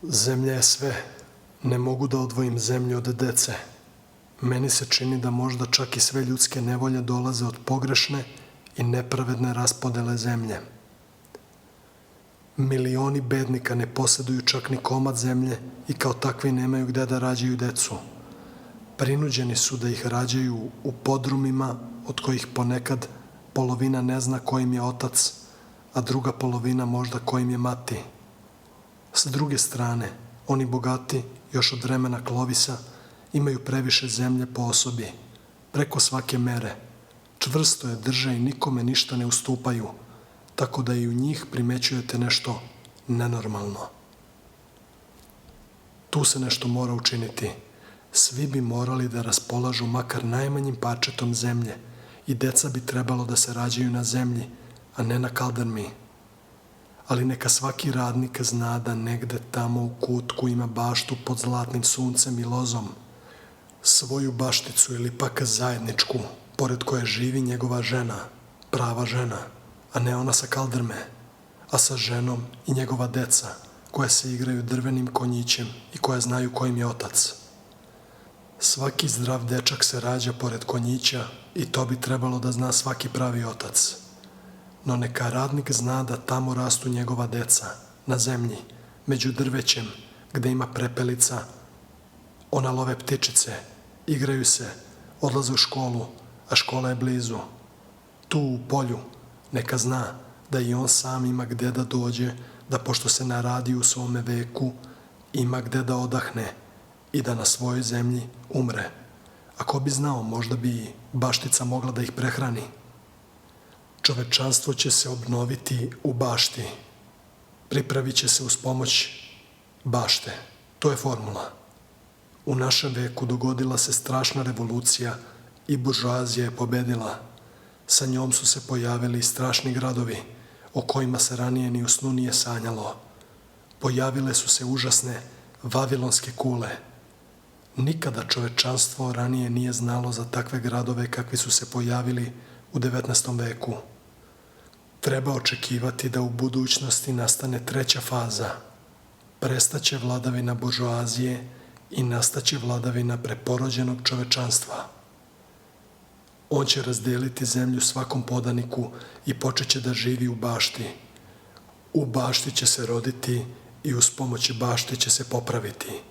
Zemlja je sve. Ne mogu da odvojim zemlju od dece. Meni se čini da možda čak i sve ljudske nevolje dolaze od pogrešne i nepravedne raspodele zemlje. Milioni bednika ne posjeduju čak ni komad zemlje i kao takvi nemaju gde da rađaju decu. Prinuđeni su da ih rađaju u podrumima od kojih ponekad polovina ne zna kojim je otac, a druga polovina možda kojim je mati. S druge strane, oni bogati, još od vremena Klovisa, imaju previše zemlje po osobi, preko svake mere. Čvrsto je drže i nikome ništa ne ustupaju, tako da i u njih primećujete nešto nenormalno. Tu se nešto mora učiniti. Svi bi morali da raspolažu makar najmanjim parčetom zemlje i deca bi trebalo da se rađaju na zemlji, a ne na kaldrmi. Ali neka svaki radnik zna da negde tamo u kutku ima baštu pod zlatnim suncem i lozom, svoju bašticu ili pak zajedničku, pored koje živi njegova žena, prava žena, a ne ona sa kaldrme, a sa ženom i njegova deca, koja se igraju drvenim konjićem i koja znaju kojim je otac. Svaki zdrav dečak se rađa pored konjića i to bi trebalo da zna svaki pravi otac. No neka radnik zna da tamo rastu njegova deca, na zemlji, među drvećem, gde ima prepelica. Ona love ptičice, igraju se, odlaze u školu, a škola je blizu. Tu u polju, neka zna da i on sam ima gde da dođe, da pošto se naradi u svome veku, ima gde da odahne i da na svojoj zemlji umre. Ako bi znao, možda bi baštica mogla da ih prehrani. Čovečanstvo će se obnoviti u bašti. Pripravit će se uz pomoć bašte. To je formula. U našem veku dogodila se strašna revolucija i buržoazija je pobedila. Sa njom su se pojavili strašni gradovi o kojima se ranije ni u snu nije sanjalo. Pojavile su se užasne vavilonske kule. Nikada čovečanstvo ranije nije znalo za takve gradove kakvi su se pojavili u 19. veku. Treba očekivati da u budućnosti nastane treća faza. Prestaće vladavina buržoazije i nastaće vladavina preporođenog čovečanstva. On će razdeliti zemlju svakom podaniku i počeće da živi u bašti. U bašti će se roditi i uz pomoć bašte će se popraviti.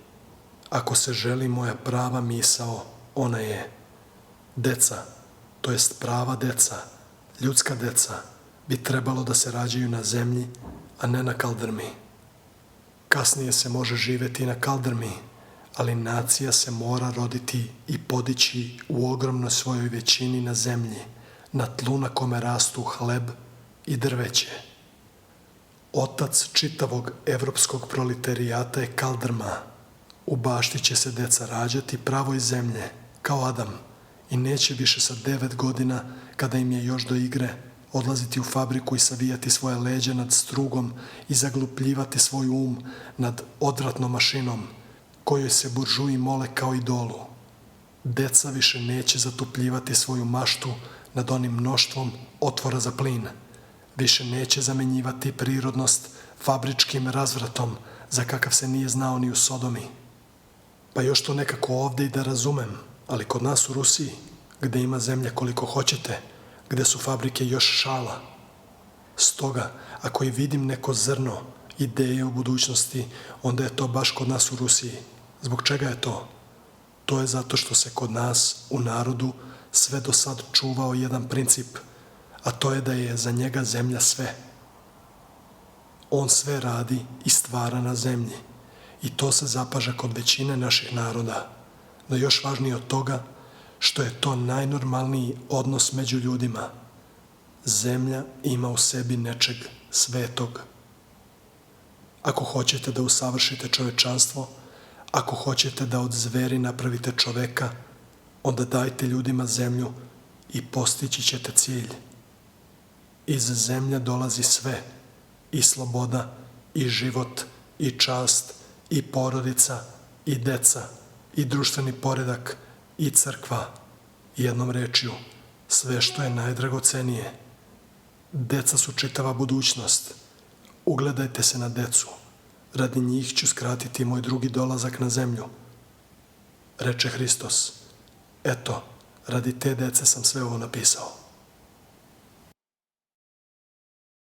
Ako se želi moja prava misao, ona je: deca, to jest prava deca, ljudska deca, bi trebalo da se rađaju na zemlji, a ne na kaldrmi. Kasnije se može živeti na kaldrmi, ali nacija se mora roditi i podići u ogromnoj svojoj većini na zemlji, na tlu na kome rastu hleb i drveće. Otac čitavog evropskog proletarijata je kaldrma. U bašti će se deca rađati pravo iz zemlje, kao Adam, i neće više sa 9 godina, kada im je još do igre, odlaziti u fabriku i savijati svoje leđe nad strugom i zaglupljivati svoj nad odvratnom mašinom, kojoj se buržuji mole kao idolu. Deca više neće zatupljivati svoju maštu nad onim mnoštvom otvora za plin. Više neće zamenjivati prirodnost fabričkim razvratom za kakav se nije znao ni u Sodomi. Pa još to nekako ovde i da razumem, ali kod nas u Rusiji, gde ima zemlje koliko hoćete, gde su fabrike još šala. Stoga, ako i vidim neko zrno ideje o budućnosti, onda je to baš kod nas u Rusiji. Zbog čega je to? To je zato što se kod nas, u narodu, sve do sad čuvao jedan princip, a to je da je za njega zemlja sve. On sve radi i stvara na zemlji. I to se zapaža kod većine naših naroda. No još važnije od toga, što je to najnormalniji odnos među ljudima. Zemlja ima u sebi nečeg svetog. Ako hoćete da usavršite čovečanstvo, ako hoćete da od zveri napravite čoveka, onda dajte ljudima zemlju i postići ćete cilj. Iz zemlje dolazi sve, i sloboda, i život, i čast, i porodica, i deca, i društveni poredak, i crkva. Jednom rečju, sve što je najdragocenije. Deca su čitava budućnost. Ugledajte se na decu. Radi njih ću skratiti moj drugi dolazak na zemlju. Reče Hristos, eto, radi te dece sam sve ovo napisao.